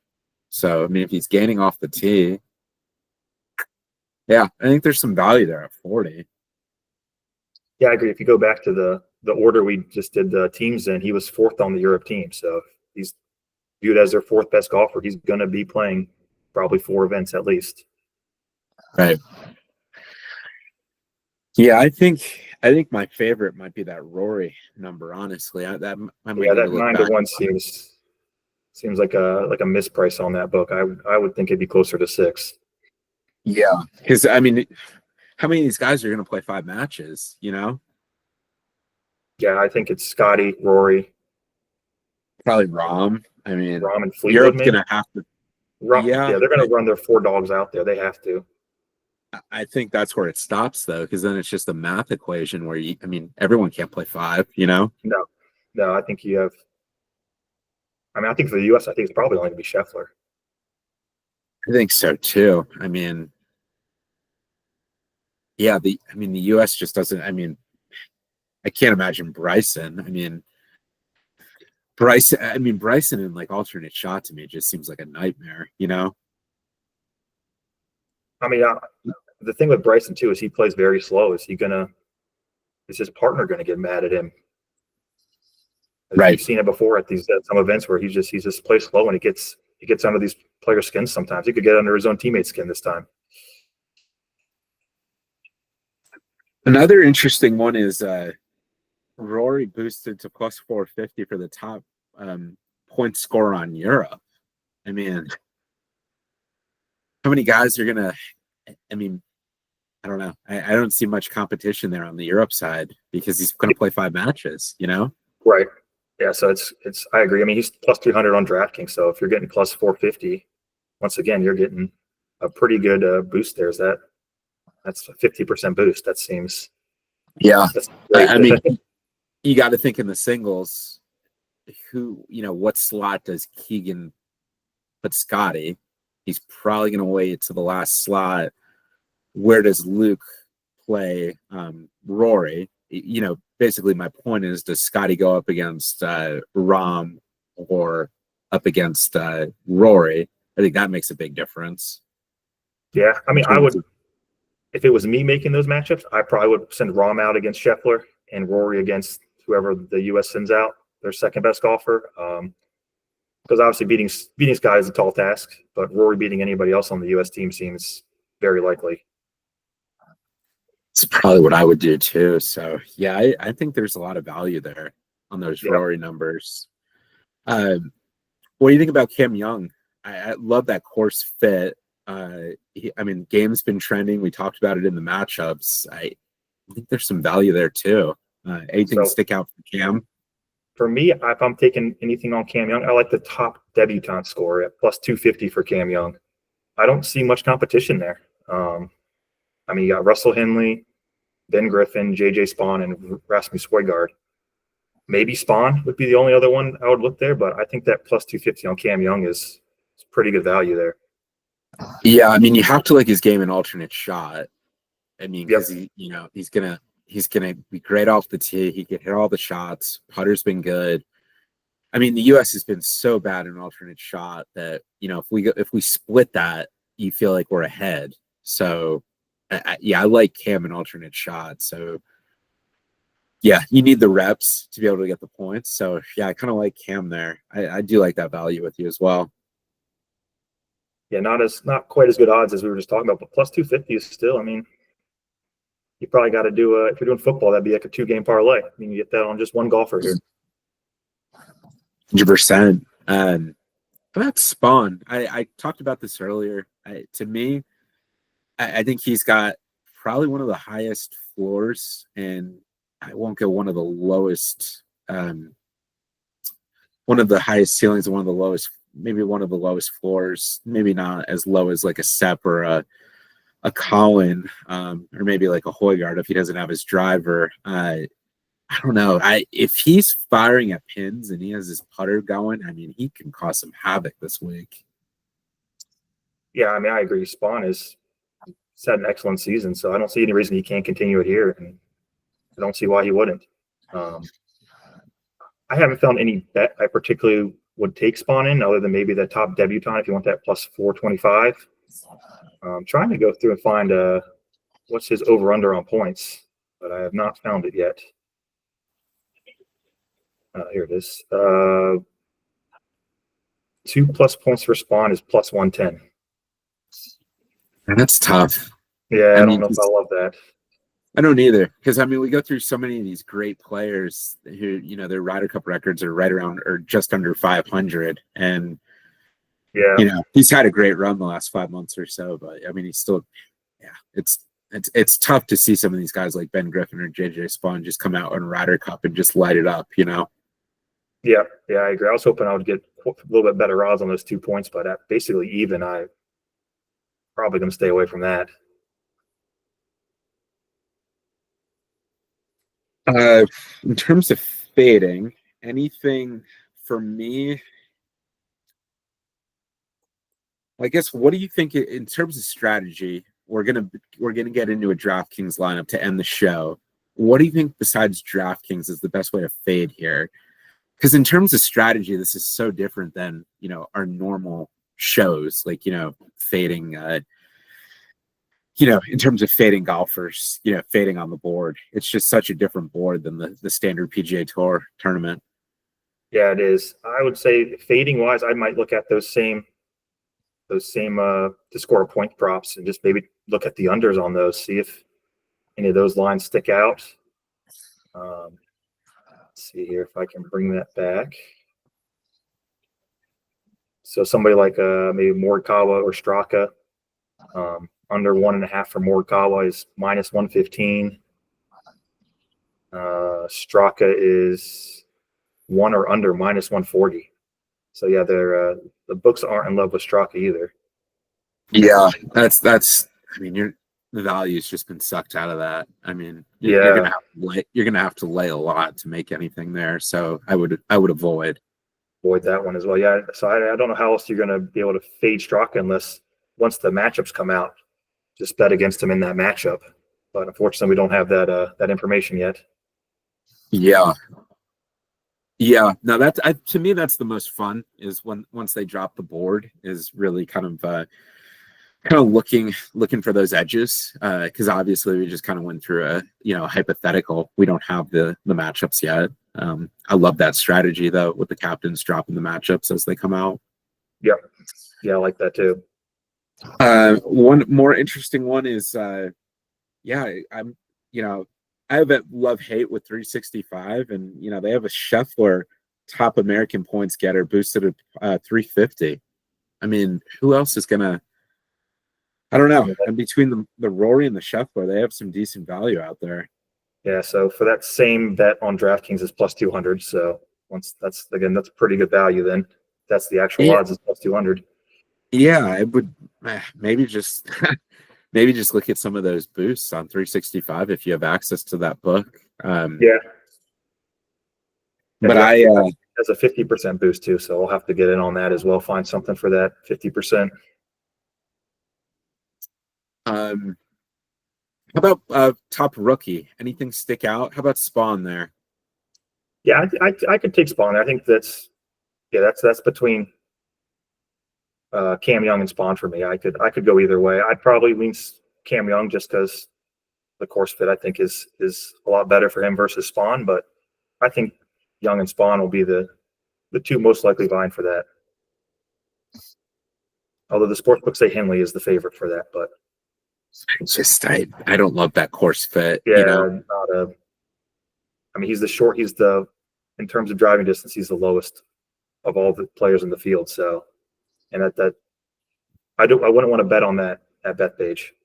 So, I mean, if he's gaining off the tee, yeah, I think there's some value there at 40. Yeah, I agree. If you go back to the order we just did the teams in, he was 4th on the Europe team. So he's viewed as their 4th best golfer. He's going to be playing probably 4 events at least. Right. Yeah, I think my favorite might be that Rory number. Honestly, I might Yeah, need to that look 9 to back. 1 seems like a misprice on that book. I would think it'd be closer to 6. Yeah, because I mean, how many of these guys are going to play 5 matches? Yeah, I think it's Scotty, Rory, Probably Rom. I mean, Rom, and Fleetwood Europe's going maybe. to have to. Yeah, Yeah, they're going to run their 4 dogs out there. They have to. I think that's where it stops though, because then it's just a math equation where I mean, everyone can't play five. No, no, I think you have. I mean, I think for the U.S., I think it's probably only going to be Scheffler. I think so too. I mean, yeah, the US just doesn't. I mean, I can't imagine Bryson. Bryson in like alternate shot to me just seems like a nightmare. I mean, the thing with Bryson too is he plays very slow. Is his partner gonna get mad at him? Right. We've seen it before at these some events where he's just plays slow and he gets under these players' skins. Sometimes he could get under his own teammate's skin this time. Another interesting one is Rory boosted to plus 450 for the top point scorer on Europe. I mean, how many guys are gonna? I mean, I don't know. I don't see much competition there on the Europe side because he's going to play 5 matches. Right. Yeah. So it's. I agree. I mean, he's plus 300 on DraftKings. So if you're getting plus 450, once again, you're getting a pretty good boost. That's a 50% boost. Yeah. That's great. I mean, you got to think in the singles, what slot does Keegan put Scotty? He's probably going to wait to the last slot. Where does Luke play Rory? Basically my point is, does Scotty go up against Rom or up against Rory? I think that makes a big difference. Yeah. I In mean, I terms would. of, If it was me making those matchups, I probably would send Rahm out against Scheffler and Rory against whoever the U.S. sends out, their second best golfer. Because obviously beating Scott is a tall task, but Rory beating anybody else on the U.S. team seems very likely. it's probably what I would do too. So yeah, I think there's a lot of value there on those Yeah. Rory numbers. What do you think about Cam Young? I love that course fit. Game's been trending. We talked about it in the matchups. I think there's some value there too. Anything So stick out for Cam? for me, if I'm taking anything on Cam Young, I like the top debutante score at plus 250 for Cam Young. I don't see much competition there. I mean, you got Russell Henley, Ben Griffin, JJ Spawn, and Rasmus Højgaard. Maybe Spawn would be the only other one I would look there, but I think that plus 250 on Cam Young is pretty good value there. Yeah, I mean, you have to like his game in alternate shot. I mean, Yep. because he's gonna be great off the tee. He can hit all the shots. Putter's been good. I mean, the U.S. has been so bad in alternate shot that if we split that, you feel like we're ahead. So, I like Cam in alternate shot. So, yeah, you need the reps to be able to get the points. So, yeah, I kind of like Cam there. I do like that value with you as well. Yeah, not quite as good odds as we were just talking about, but plus 250 is still. I mean, you probably got to do if you're doing football, that'd be like a 2-game parlay. I mean, you get that on just one golfer here. 100%. That's Spawn. I talked about this earlier. To me, I think he's got probably one of the highest floors, and I won't go one of the lowest, one of the highest ceilings and one of the lowest, maybe one of the lowest floors, maybe not as low as like a Sepp or a Colin, or maybe like a Højgaard if he doesn't have his driver. I don't know. If he's firing at pins and he has his putter going, I mean, he can cause some havoc this week. Yeah, I mean, I agree. Spawn he's had an excellent season, so I don't see any reason he can't continue it here, and I don't see why he wouldn't. I haven't found any bet I particularly would take Spawn in, other than maybe the top debutante if you want that plus 425. I'm trying to go through and find what's his over-under on points, but I have not found it yet. Here it is. 2+ points for Spawn is plus 110. And that's tough. Yeah, I I don't mean, know if I love that. I don't either, because I mean we go through so many of these great players who their Ryder Cup records are right around or just under 500, and Yeah, he's had a great run the last 5 months or so, but I mean he's still it's tough to see some of these guys like Ben Griffin or JJ Spawn just come out on Ryder Cup and just light it up. yeah, I agree. I was hoping I would get a little bit better odds on those 2 points, but at basically even, I probably going to stay away from that. In terms of fading, anything for me, I guess, what do you think in terms of strategy? We're gonna get into a DraftKings lineup to end the show. What do you think besides DraftKings is the best way to fade here? Because in terms of strategy, this is so different than our normal shows, like fading. In terms of fading golfers, fading on the board, it's just such a different board than the standard PGA Tour tournament. Yeah, it is. I would say fading wise, I might look at those same to score point props and just maybe look at the unders on those, see if any of those lines stick out. Let's see here if I can bring that back. So somebody like maybe Morikawa or Straka, under 1.5 for Morikawa is -115. Straka is 1 or under -140. So yeah, they're the books aren't in love with Straka either. Yeah, that's. I mean, the value's just been sucked out of that. I mean, you're gonna have to lay a lot to make anything there. So I would avoid that one as well. Yeah, so I don't know how else you're going to be able to fade Straka unless once the matchups come out, just bet against him in that matchup. But unfortunately, we don't have that information yet. Yeah. No, to me that's the most fun is once they drop the board is really kind of looking for those edges because obviously we just kind of went through a hypothetical. We don't have the matchups yet. I love that strategy though with the captains dropping the matchups as they come out. Yeah, I like that too. One more interesting one is I have a love-hate with 365, and they have a Scheffler top American points getter boosted at 350. I mean, who else is gonna? I don't know. And between the Rory and the Scheffler, they have some decent value out there. Yeah. So for that same bet on DraftKings is +200. So once that's pretty good value. Then that's the actual odds is +200. Yeah, I would maybe just look at some of those boosts on 365 if you have access to that book. Yeah. But has a 50% boost too, so I'll have to get in on that as well. Find something for that 50%. How about top rookie? Anything stick out? How about Spawn there? Yeah, I could take Spawn there. I think that's between Cam Young and Spawn for me. I could go either way. I'd probably lean Cam Young just because the course fit I think is a lot better for him versus Spawn, but I think Young and Spawn will be the two most likely vying for that. Although the sportsbooks say Henley is the favorite for that, but I don't love that course fit. Yeah, I mean, he's in terms of driving distance, he's the lowest of all the players in the field. So, and that I wouldn't want to bet on that at Bet Page.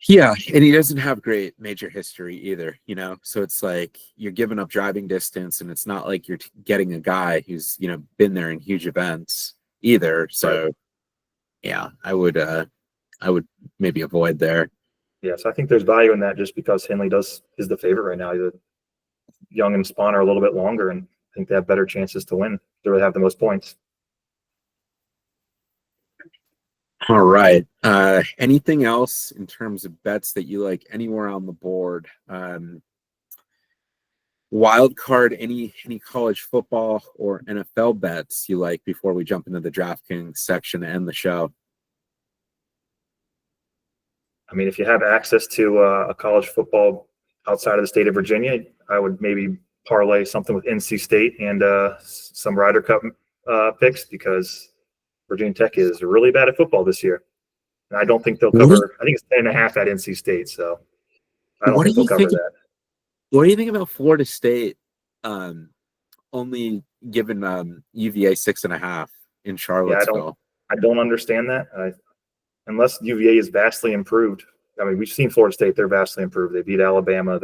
Yeah, and he doesn't have great major history either, So it's like you're giving up driving distance, and it's not like you're getting a guy who's been there in huge events either. So, right. Yeah, I would maybe avoid there. Yeah, so I think there's value in that just because Henley is the favorite right now. Young and Spawn are a little bit longer, and I think they have better chances to win. They really have the most points. All right. Anything else in terms of bets that you like anywhere on the board? Wild card, any college football or NFL bets you like before we jump into the DraftKings section to end the show? I mean, if you have access to a college football outside of the state of Virginia, I would maybe parlay something with NC State and some Ryder Cup picks because Virginia Tech is really bad at football this year. And I don't think they'll cover. I think it's 10.5 at NC State. So I don't What do think they'll you cover think? that. What do you think about Florida State um, only given UVA 6.5 in Yeah, Charlottesville? I don't understand that. Unless UVA is vastly improved. I mean, we've seen Florida State; they're vastly improved. They beat Alabama.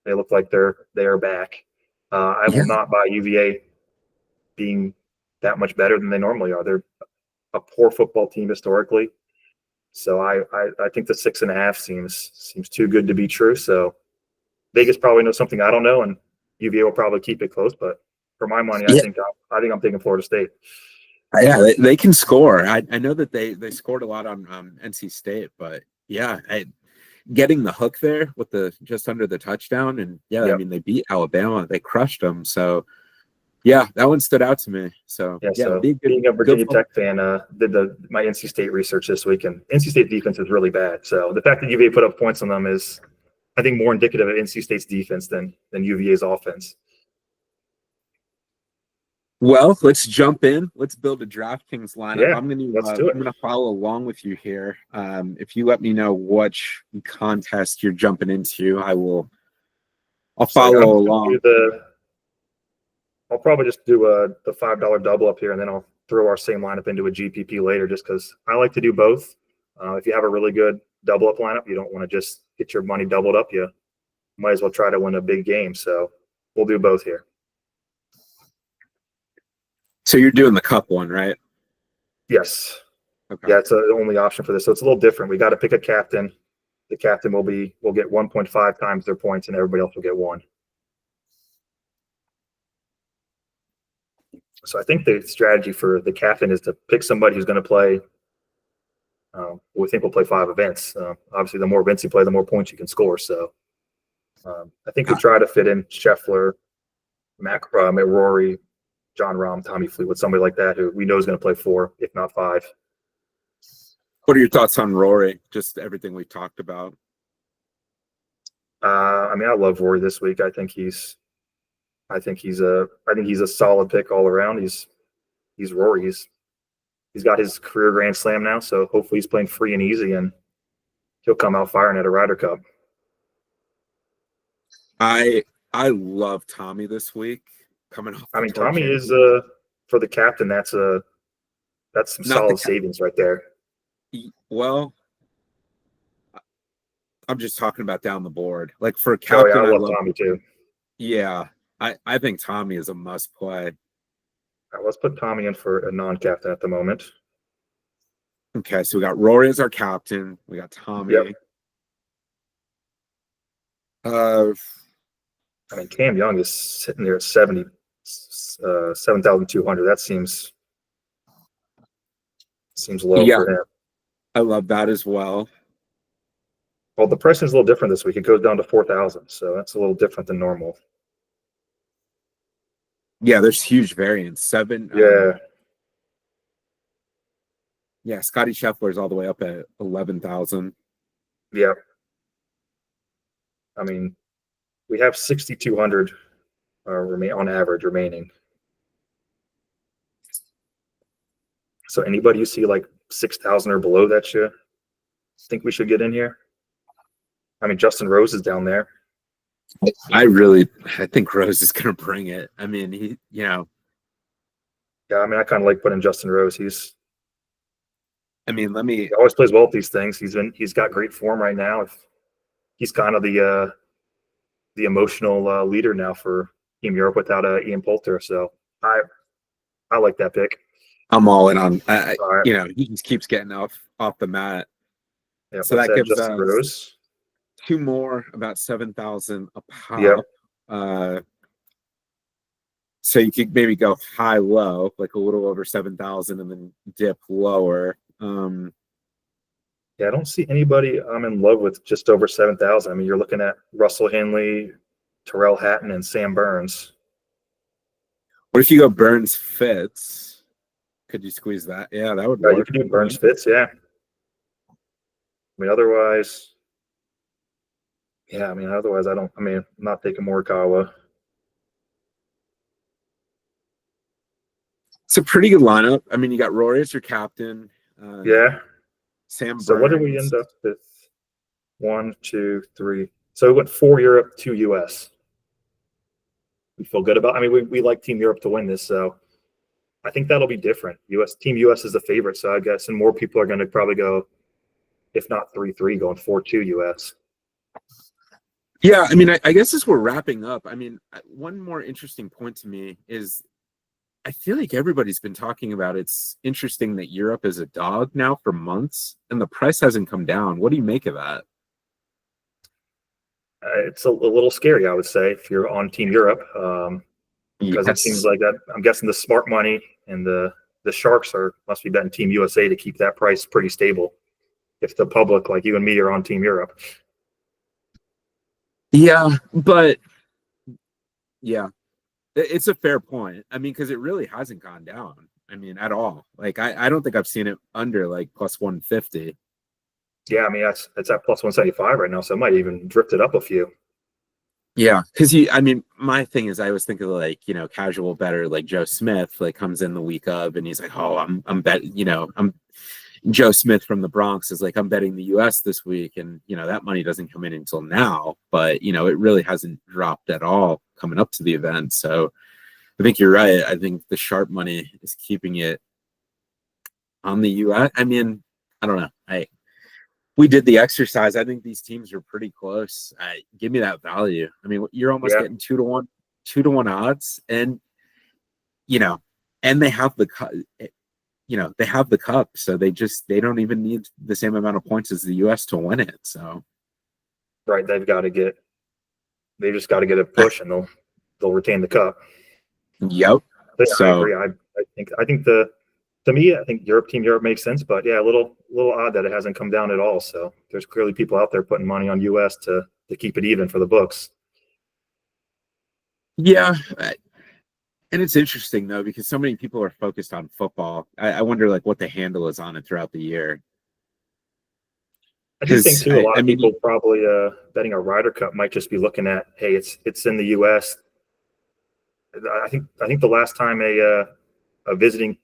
They look like they are back. I Yeah, will not buy UVA being that much better than they normally are. They're a poor football team historically, so I think the 6.5 seems too good to be true. So Vegas probably knows something I don't know, and UVA will probably keep it close. But for my money, yeah, I think I'm taking Florida State. yeah. They can score. I know that they scored a lot on NC State, but yeah, getting the hook there with the just under the touchdown, and yeah, I Yep. mean they beat Alabama, they crushed them. So yeah, that one stood out to me. So Yeah, yeah, so be good, being a good. Virginia Tech fan, did my NC State research this week, and NC State defense is really bad. So the fact that UVA put up points on them is, I think, more indicative of NC State's defense than UVA's offense. Well, let's jump in. Let's build a DraftKings lineup. Yeah, let's do it. I'm gonna follow along with you here. If you let me know which contest you're jumping into, I'll So yeah, follow along. I'll probably just do the $5 double up here, and then I'll throw our same lineup into a GPP later, just because I like to do both. If you have a really good double up lineup, you don't want to just get your money doubled up. You might as well try to win a big game. So we'll do both here. So you're doing the cup one, right? Yes. Okay. Yeah, it's the only option for this. So it's a little different. We got to pick a captain. The captain will get 1.5 times their points, and everybody else will get one. So I think the strategy for the captain is to pick somebody who's going to play. We think we'll play 5 events. Obviously, the more events you play, the more points you can score. So I think we try to fit in Scheffler, Rory, John Rahm, Tommy Fleetwood, somebody like that who we know is going to play 4, if not 5. What are your thoughts on Rory? Just everything we talked about. I mean, I love Rory this week. I think he's a solid pick all around. He's Rory. He's got his career Grand Slam now, so hopefully he's playing free and easy, and he'll come out firing at a Ryder Cup. I love Tommy this week coming off. I mean, Tommy is for the captain. That's some Not solid savings right there. Well, I'm just talking about down the board. Like for a captain, I love Tommy too. Yeah, I think Tommy is a must play. Right, let's put Tommy in for a non-captain at the moment. Okay, so we got Rory as our captain. We got Tommy. Yep. I mean, Cam Young is sitting there at 7,200. That seems low for him. I love that as well. Well, the pricing is a little different this week. It goes down to 4,000, so that's a little different than normal. Yeah, there's huge variance. 7. Yeah, Scotty Scheffler is all the way up at 11,000. Yeah. I mean, we have 6,200 on average remaining. So anybody you see like 6,000 or below that you think we should get in here? I mean, Justin Rose is down there. I think Rose is going to bring it. I mean, Yeah, I mean, I kind of like putting Justin Rose. He always plays well at these things. He's got great form right now. He's kind of the emotional leader now for Team Europe without Ian Poulter. So I like that pick. I'm all in on. He just keeps getting off the mat. Yeah, so that gives Justin us Rose 2 more, about 7,000 a pop. Yep. So you could maybe go high low, like a little over 7,000, and then dip lower. Yeah, I don't see anybody I'm in love with just over 7,000. I mean, you're looking at Russell Henley, Terrell Hatton, and Sam Burns. What if you go Burns Fitz? Could you squeeze that? Yeah, that would work. You can do Burns Fitz, yeah. I mean, otherwise, I'm not taking Morikawa. It's a pretty good lineup. I mean, you got Rory as your captain. Yeah. Sam Burns. So what did we end up with? 1, 2, 3. So we went 4 Europe, 2 US. We feel good about. I mean, we like Team Europe to win this, so I think that'll be different. Team US is the favorite, so I guess, and more people are going to probably go, if not 3-3, going 4-2 US. Yeah, I mean, I guess as we're wrapping up, I mean, one more interesting point to me is I feel like everybody's been talking about it's interesting that Europe is a dog now for months and the price hasn't come down. What do you make of that? It's a little scary, I would say, if you're on Team Europe, because it seems Yes. like that. I'm guessing the smart money and the sharks must be betting Team USA to keep that price pretty stable. If the public, like you and me, are on Team Europe. Yeah, but yeah, it's a fair point. I mean, because it really hasn't gone down. I mean, at all. Like, I don't think I've seen it under like plus 150. Yeah, I mean that's at plus 175 right now, so it might even drift it up a few. Yeah, because I mean, my thing is, I always think of like casual better like Joe Smith like comes in the week of and he's like, oh, I'm bet I'm Joe Smith from the Bronx is like, I'm betting the US this week, and that money doesn't come in until now, but it really hasn't dropped at all coming up to the event. So I think you're right. I think the sharp money is keeping it on the US. I mean, I don't know. We did the exercise. I think these teams are pretty close. Give me that value. I mean, you're almost Yeah, getting 2-1 odds, and and they have the they have the cup, so they don't even need the same amount of points as the US to win it. So right. They just got to get a push, and they'll retain the cup. yep. But yeah, I So agree. I think to me, I think Team Europe makes sense, but yeah, a little odd that it hasn't come down at all. So there's clearly people out there putting money on US to keep it even for the books. yeah, and it's interesting though because so many people are focused on football. I wonder like what the handle is on it throughout the year. I do think Because too, a lot I of mean, people probably betting a Ryder Cup might just be looking at, hey, it's in the US. I think the last time a visiting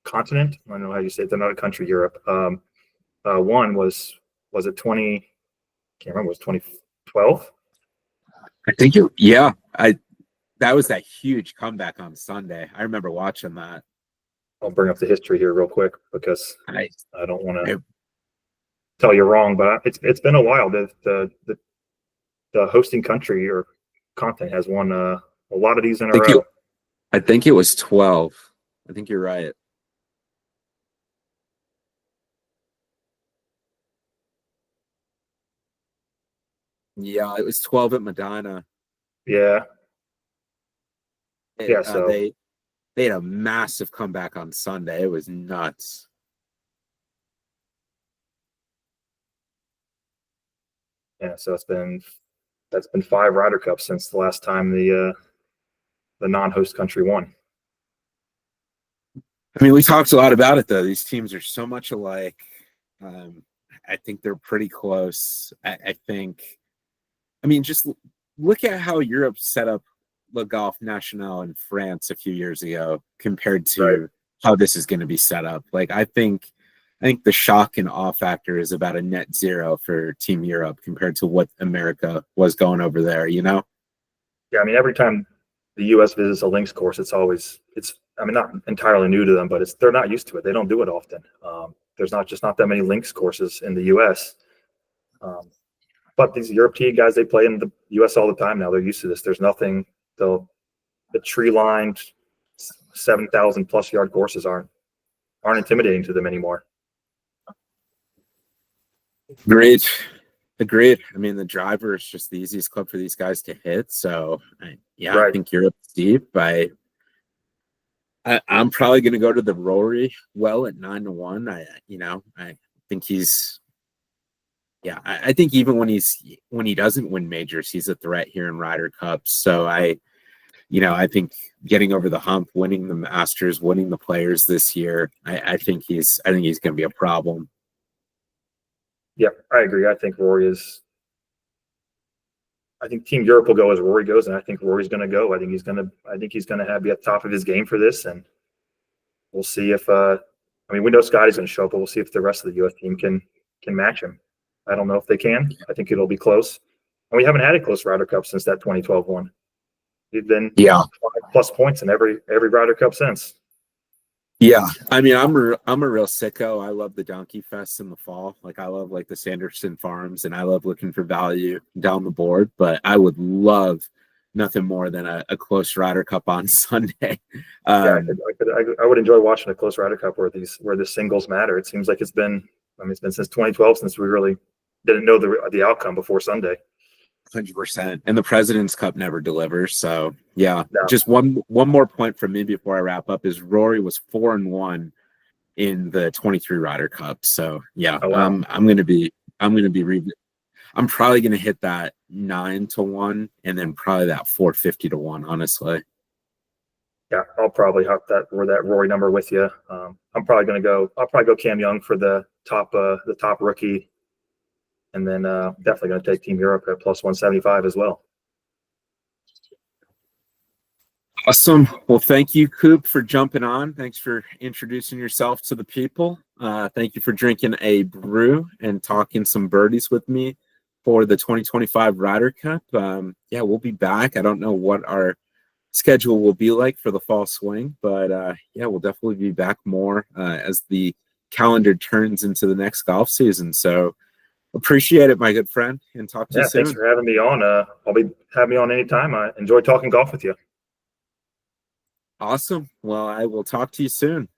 continent, I don't know how you say it, another country, Europe, one was it 20, can't remember, was 2012? I think it, yeah, I that was that huge comeback on Sunday. I remember watching that. I'll bring up the history here real quick because I, I don't want to I tell you wrong, but it's been a while. The hosting country or continent has won a lot of these in a think it row. I think it was 12. I think you're right. Yeah, it was 12 at Medina. Yeah, And yeah. So they had a massive comeback on Sunday. It was nuts. yeah, so that's been 5 Ryder Cups since the last time the non-host country won. I mean, we talked a lot about it though. These teams are so much alike. Um, I think they're pretty close. I think. I mean, just look at how Europe set up Le Golf National in France a few years ago compared Right. to how this is going to be set up. Like, I think the shock and awe factor is about a net zero for Team Europe compared to what America was going over there. Yeah, I mean, every time the U.S. visits a links course, it's I mean, not entirely new to them, but they're not used to it. They don't do it often. There's not that many links courses in the U.S. But these European guys, they play in the U.S. all the time now. They're used to this. There's nothing. The tree lined 7,000 plus yard courses aren't intimidating to them anymore. Great. Agreed. I mean, the driver is just the easiest club for these guys to hit. So, yeah, I Right. think Europe's deep. I'm probably going to go to the Rory well at 9-1. I think he's, yeah, I think even when he doesn't win majors, he's a threat here in Ryder Cups. So I think getting over the hump, winning the Masters, winning the Players this year, I think he's going to be a problem. Yeah, I agree. I think Team Europe will go as Rory goes, and I think Rory's going to go. I think he's going to be at the top of his game for this, and we'll see if. I mean, we know Scotty's going to show up, but we'll see if the rest of the U.S. team can match him. I don't know if they can. I think it'll be close. And we haven't had a close Ryder Cup since that 2012 one. We've been Yeah. 5+ points in every Ryder Cup since. Yeah, I mean, I'm a real sicko. I love the Donkey Fest in the fall. Like, I love like the Sanderson Farms, and I love looking for value down the board. But I would love nothing more than a close Ryder Cup on Sunday. Yeah, I would enjoy watching a close Ryder Cup where the singles matter. It seems like it's been since 2012 since we really didn't know the outcome before Sunday. 100%. And the President's Cup never delivers. So yeah, No. just one more point from me before I wrap up is Rory was 4-1 in the 23 Ryder Cup. So yeah, Oh, wow. I'm probably gonna hit that 9-1 and then probably that 450-1, honestly. Yeah, I'll probably hop that Rory number with you. I'll probably go Cam Young for the top rookie, and then definitely going to take Team Europe at +175 as well. Awesome. Well, thank you, Coop, for jumping on. Thanks for introducing yourself to the people. Thank you for drinking a brew and talking some birdies with me for the 2025 Ryder Cup. Yeah, we'll be back. I don't know what our schedule will be like for the fall swing, but yeah, we'll definitely be back more as the calendar turns into the next golf season. So appreciate it, my good friend, and talk to you soon. Thanks for having me on. Have me on anytime. I enjoy talking golf with you. Awesome. Well, I will talk to you soon.